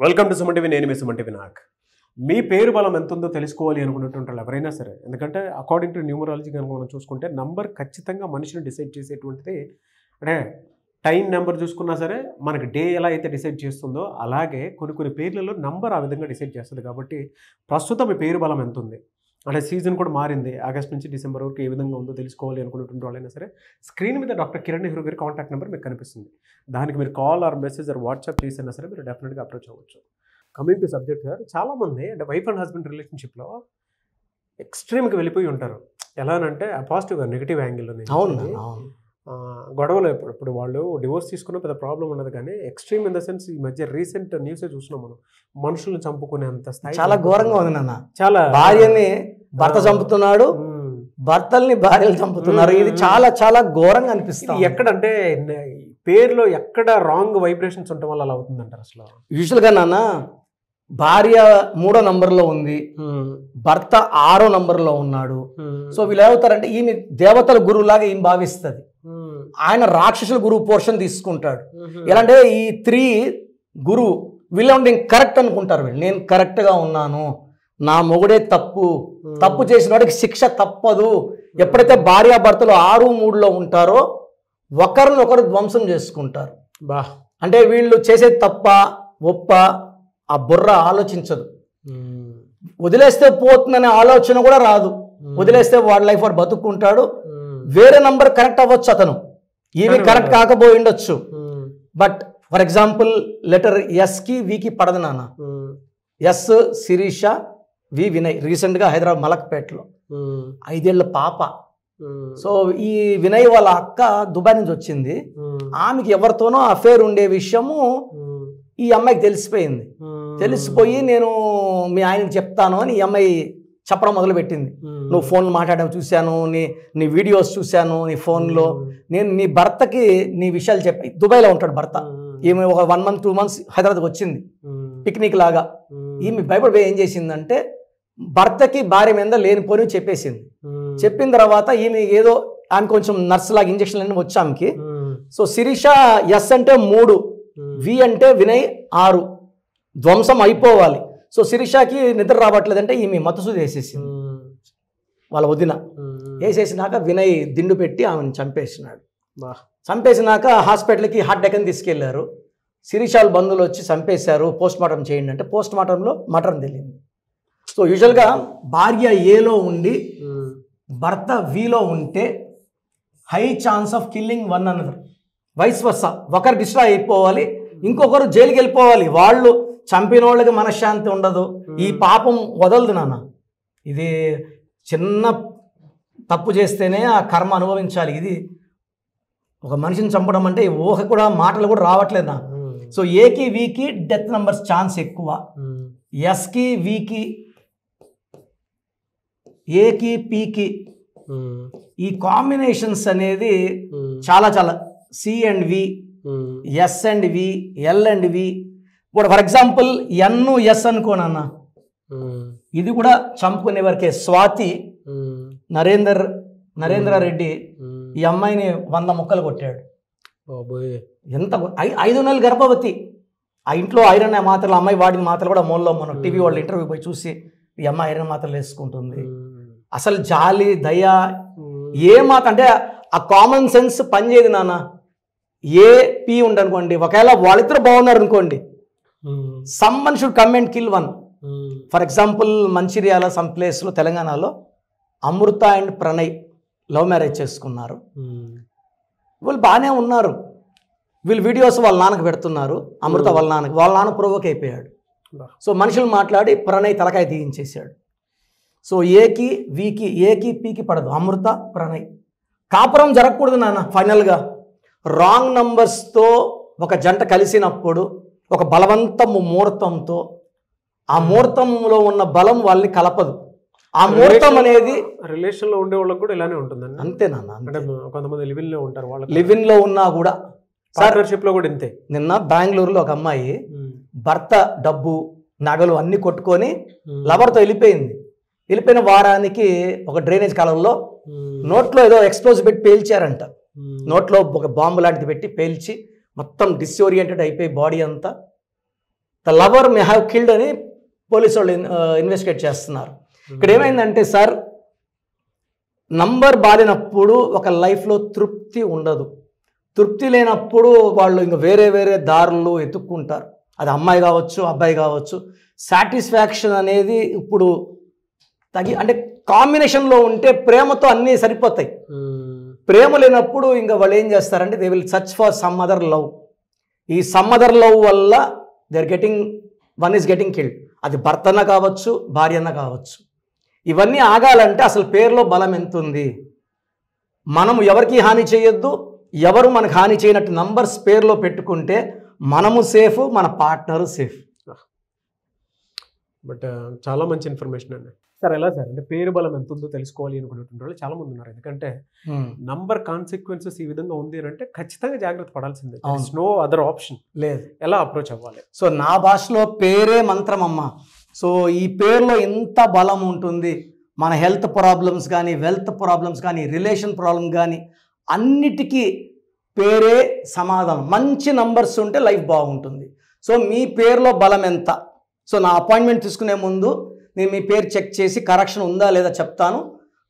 Welcome to Suman TV. నేను మీ Suman TV. నాకు మీ పేరు బలం ఎంత ఉందో తెలుసుకోవాలి అనుకున్నటువంటి వాళ్ళు ఎవరైనా సరే, ఎందుకంటే అకార్డింగ్ టు న్యూమరాలజీ కనుక మనం చూసుకుంటే నంబర్ ఖచ్చితంగా మనిషిని డిసైడ్ చేసేటువంటిది. అంటే టైం నెంబర్ చూసుకున్నా సరే మనకి డే ఎలా అయితే డిసైడ్ చేస్తుందో అలాగే కొన్ని పేర్లలో నంబర్ ఆ విధంగా డిసైడ్ చేస్తుంది. కాబట్టి ప్రస్తుతం మీ పేరు బలం ఎంత ఉంది అంటే సీజన్ కూడా మారింది, ఆగస్ట్ నుంచి డిసెంబర్ వరకు ఏ విధంగా ఉందో తెలుసుకోవాలి అనుకున్నటువంటి వాళ్ళైనా సరే స్క్రీన్ మీద డాక్టర్ కిరణ్ నెహ్రూ గారి కాంటాక్ట్ నెంబర్ మీకు కనిపిస్తుంది. దానికి మీరు call or message or WhatsApp చేసినా సరే మీరు డెఫినెట్గా అప్రోచ్ అవ్వచ్చు. కమింగ్ టు సబ్జెక్ట్ సార్, చాలామంది అంటే వైఫ్ అండ్ హస్బెండ్ రిలేషన్షిప్లో ఎక్స్ట్రీమ్కి వెళ్ళిపోయి ఉంటారు. ఎలా అంటే పాజిటివ్గా నెగిటివ్ యాంగిల్లో గొడవలు. ఇప్పుడు వాళ్ళు డివోర్స్ తీసుకున్న పెద్ద ప్రాబ్లం ఉన్నది, కానీ ఎక్స్ట్రీమ్ ఇన్ ద సెన్స్ ఈ మధ్య రీసెంట్ న్యూసే చూస్తున్నాం మనం, మనుషులను చంపుకునేంత స్థాయి చాలా ఘోరంగా ఉంది నాన్న. చాలా భార్యని భర్త చంపుతున్నాడు, భర్తల్ని భార్యలు చంపుతున్నారు. ఇది చాలా చాలా ఘోరంగా అనిపిస్తుంది. ఎక్కడంటే పేరులో ఎక్కడ రాంగ్ వైబ్రేషన్స్ ఉండటం వల్ల అలా అవుతుందంటారు అసలు. యూజువల్గా నాన్న భార్య 3వ నంబర్లో ఉంది, భర్త 6వ నంబర్లో ఉన్నాడు. సో వీళ్ళు ఏమవుతారంటే ఈమె దేవతల గురువులాగా ఈమె భావిస్తుంది, ఆయన రాక్షసుల గురువు పోర్షన్ తీసుకుంటాడు. ఎలా అంటే ఈ 3 గురువు వీళ్ళు నేను కరెక్ట్ అనుకుంటారు. వీళ్ళు నేను కరెక్ట్గా ఉన్నాను, నా మొగుడే తప్పు చేసిన వాడికి శిక్ష తప్పదు. ఎప్పుడైతే భార్యాభర్తలు 6, 3లో ఉంటారో ఒకరినొకరు ధ్వంసం చేసుకుంటారు. అంటే వీళ్ళు చేసేది తప్ప ఒప్ప ఆ బుర్ర ఆలోచించదు. వదిలేస్తే పోతుందనే ఆలోచన కూడా రాదు. వదిలేస్తే వాడి లైఫ్ వాడు బతుక్కుంటాడు. వేరే నంబర్ కనెక్ట్ అవ్వచ్చు, అతను ఈమె కనెక్ట్ కాకపోయి ఉండొచ్చు. బట్ ఫర్ ఎగ్జాంపుల్ లెటర్ ఎస్కి వికి పడదు నాన్న. S Sirisha, V Vinay. రీసెంట్గా హైదరాబాద్ మలక్పేటలో 5 ఏళ్ల పాప. సో ఈ వినయ్ వాళ్ళ అక్క దుబాయ్ నుంచి వచ్చింది. ఆమెకి ఎవరితోనో అఫేర్ ఉండే విషయము ఈ అమ్మాయికి తెలిసిపోయింది. తెలిసిపోయి నేను మీ ఆయనకి చెప్తాను అని ఈ అమ్మాయి చెప్పడం మొదలుపెట్టింది. నువ్వు ఫోన్లో మాట్లాడడం చూశాను, నీ వీడియోస్ చూశాను నీ ఫోన్లో, నేను నీ భర్తకి నీ విషయాలు చెప్పి. దుబాయ్లో ఉంటాడు భర్త. ఈమె ఒక 1 month 2 months హైదరాబాద్కి వచ్చింది పిక్నిక్ లాగా. ఈమె భయపడిపోయి ఏం చేసిందంటే భర్తకి భార్య మీద లేనిపోని చెప్పేసింది. చెప్పిన తర్వాత ఈమె ఏదో ఆమె కొంచెం నర్స్ లాగా ఇంజక్షన్లు అన్నీ వచ్చి ఆమెకి. సో శిరీష ఎస్ అంటే 3, వి అంటే వినయ్ 6, ధ్వంసం అయిపోవాలి. సో శిరీషకి నిద్ర రావట్లేదంటే ఈమె మతసూది వేసేసింది వాళ్ళ వదిన. వేసేసినాక వినయ్ దిండు పెట్టి ఆమెను చంపేసినాడు. చంపేసినాక హాస్పిటల్కి హార్ట్ అటాక్ అని తీసుకెళ్లారు. శిరీషాల బంధువులు వచ్చి చంపేశారు, పోస్ట్ మార్టం చేయండి అంటే పోస్ట్ మార్టంలో మటన్ తెలియదు. సో యూజువల్గా భార్య ఏలో ఉండి భర్త విలో ఉంటే high chance of killing one another. Vice versa, ఒకరు డిస్ట్రాయ్ అయిపోవాలి, ఇంకొకరు జైలుకి వెళ్ళిపోవాలి. వాళ్ళు చంపిన వాళ్ళకి మనశ్శాంతి ఉండదు. ఈ పాపం వదలదు నాన్న. ఇది చిన్న తప్పు చేస్తేనే ఆ కర్మ అనుభవించాలి. ఇది ఒక మనిషిని చంపడం అంటే ఊహ కూడా, మాటలు కూడా రావట్లేదు నా. సో ఏకి వీకి డెత్ నంబర్స్ ఛాన్స్ ఎక్కువ, ఎస్కి వికి, ఏకి పీకి ఈ కాంబినేషన్స్ అనేది చాలా చాలా. C and V, S and V, L and V. ఇప్పుడు ఫర్ ఎగ్జాంపుల్ ఎస్ అనుకోనన్న, ఇది కూడా చంపుకునే వరకే. స్వాతి నరేంద్ర రెడ్డి ఈ అమ్మాయిని 100 ముక్కలు కొట్టాడు. ఎంత 5 నెలలు గర్భవతి. ఆ ఇంట్లో ఐరన్ మాత్రలు, అమ్మాయి వాడిన మాత్రలు కూడా మూలలో మనం టీవీ వాళ్ళు ఇంటర్వ్యూ పోయి చూసి ఈ అమ్మాయి ఐరన్ మాత్రలు వేసుకుంటుంది. అసలు జాలి దయ ఏ మాత్రం అంటే ఆ కామన్ సెన్స్ పనిచేయదు నాన్న. ఏ పి ఉండనుకోండి, ఒకవేళ వాళ్ళిద్దరు బాగున్నారు అనుకోండి, someone should come and kill one. For example Mancherial some ప్లేస్లో తెలంగాణలో అమృత అండ్ ప్రణయ్ లవ్ మ్యారేజ్ చేసుకున్నారు. వీళ్ళు బాగానే ఉన్నారు. వీళ్ళు వీడియోస్ వాళ్ళ నాన్నకు పెడుతున్నారు. అమృత వాళ్ళ నాన్న ప్రొవోక్ అయిపోయాడు. సో మనుషులు మాట్లాడి ప్రణయ్ తలకాయ తీయించేశాడు. సో ఏకి వీకి, ఏకి పీకి పడదు, అమృత ప్రణయ్. కాపురం జరగకూడదు నాన్న. ఫైనల్గా రాంగ్ నంబర్స్తో ఒక జంట కలిసినప్పుడు ఒక బలవంతము ముహూర్తంతో, ఆ ముహూర్తంలో ఉన్న బలం వాళ్ళని కలపదు. ఆ ముహూర్తం అనేది రిలేషన్లో ఉండే వాళ్ళకి కూడా ఇలానే ఉంటుందండి. అంతే నాన్న. అంటే కొంతమంది లివిన్లో ఉంటారు, వాళ్ళు లివిన్లో ఉన్నా కూడా పార్ట్నర్షిప్లో కూడా ఇంతే. నిన్న బెంగళూరులో ఒక అమ్మాయి భర్త డబ్బు నగలు అన్ని కొట్టుకొని లవర్తో వెళ్ళిపోయింది. వెళ్ళిపోయిన వారానికి ఒక డ్రైనేజ్ కాలంలో నోట్లో ఏదో ఎక్స్ప్లోజివ్ పెట్టి పేల్చారంట. నోట్లో ఒక బాంబు లాంటిది పెట్టి పేల్చి మొత్తం డిస్ఓరియంటెడ్ అయిపోయి బాడీ అంతా the lover may have killed అని పోలీసు వాళ్ళు ఇన్వెస్టిగేట్ చేస్తున్నారు. ఇక్కడ ఏమైందంటే సార్, నంబర్ బాలినప్పుడు ఒక లైఫ్లో తృప్తి ఉండదు. తృప్తి లేనప్పుడు వాళ్ళు ఇంకా వేరే వేరే దారులు ఎత్తుక్కుంటారు. అది అమ్మాయి కావచ్చు, అబ్బాయి కావచ్చు. సాటిస్ఫాక్షన్ అనేది ఇప్పుడు అంటే కాంబినేషన్లో ఉంటే ప్రేమతో అన్నీ సరిపోతాయి. ప్రేమ లేనప్పుడు ఇంకా వాళ్ళు ఏం చేస్తారంటే they will search for some other love. ఈ సమ్ అదర్ లవ్ వల్ల వన్ ఈస్ గెటింగ్ కిల్డ్. అది భర్తన కావచ్చు, భార్యన కావచ్చు. ఇవన్నీ ఆగాలంటే అసలు పేరులో బలం ఎంత ఉంది? మనము ఎవరికి హాని చేయొద్దు, ఎవరు మనకు హాని చేయనట్టు నంబర్స్ పేరులో పెట్టుకుంటే మనము సేఫ్, మన పార్ట్నరు సేఫ్. బట్ చాలా మంచి ఇన్ఫర్మేషన్ అండి. సార్ ఎలా సార్ అంటే పేరు బలం ఎంత ఉందో తెలుసుకోవాలి అనుకునేటువంటి వాళ్ళు చాలా మంది ఉన్నారు. ఎందుకంటే నంబర్ కాన్సిక్వెన్సెస్ ఈ విధంగా ఉంది అని అంటే ఖచ్చితంగా జాగ్రత్త పడాల్సిందే. నో అదర్ ఆప్షన్ లేదు. ఎలా అప్రోచ్ అవ్వాలి? సో నా భాషలో పేరే మంత్రం అమ్మ. సో ఈ పేరులో ఎంత బలం ఉంటుంది. మన హెల్త్ ప్రాబ్లమ్స్ కానీ, వెల్త్ ప్రాబ్లమ్స్ కానీ, రిలేషన్ ప్రాబ్లమ్ కానీ అన్నిటికీ పేరే సమాధానం. మంచి నంబర్స్ ఉంటే లైఫ్ బాగుంటుంది. సో మీ పేరులో బలం ఎంత? సో నా అపాయింట్మెంట్ తీసుకునే ముందు నేను మీ పేరు చెక్ చేసి కరెక్షన్ ఉందా లేదా చెప్తాను.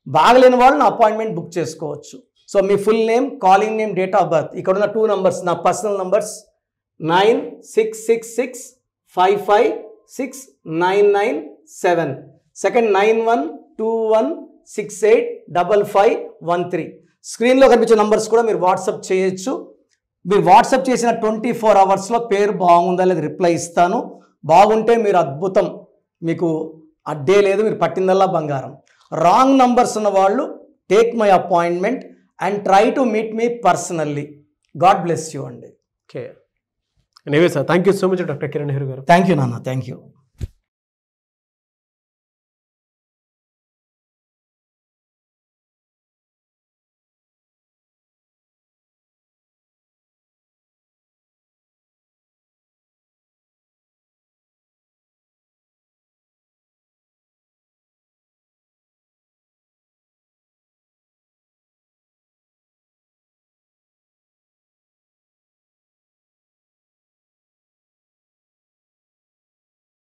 బాగలేని వాళ్ళు నా అపాయింట్మెంట్ బుక్ చేసుకోవచ్చు. So me full name, calling name, date of birth, ఇక్కడ ఉన్న 2 నంబర్స్ నా పర్సనల్ నంబర్స్ 9666556997, సెకండ్ 9121685513. స్క్రీన్లో కనిపించే నంబర్స్ కూడా మీరు వాట్సాప్ చేయొచ్చు. మీరు వాట్సాప్ చేసిన 24 అవర్స్లో పేరు బాగుందా లేదా రిప్లై ఇస్తాను. బాగుంటే మీరు అద్భుతం, మీకు అడ్డే లేదు, మీరు పట్టిందల్లా బంగారం. రాంగ్ నంబర్స్ ఉన్న వాళ్ళు take my appointment and try to meet me personally. God bless you అండి. Okay, anyway sir, thank you so much doctor Kiran Nehru garu. Thank you నాన్న, థ్యాంక్ యూ.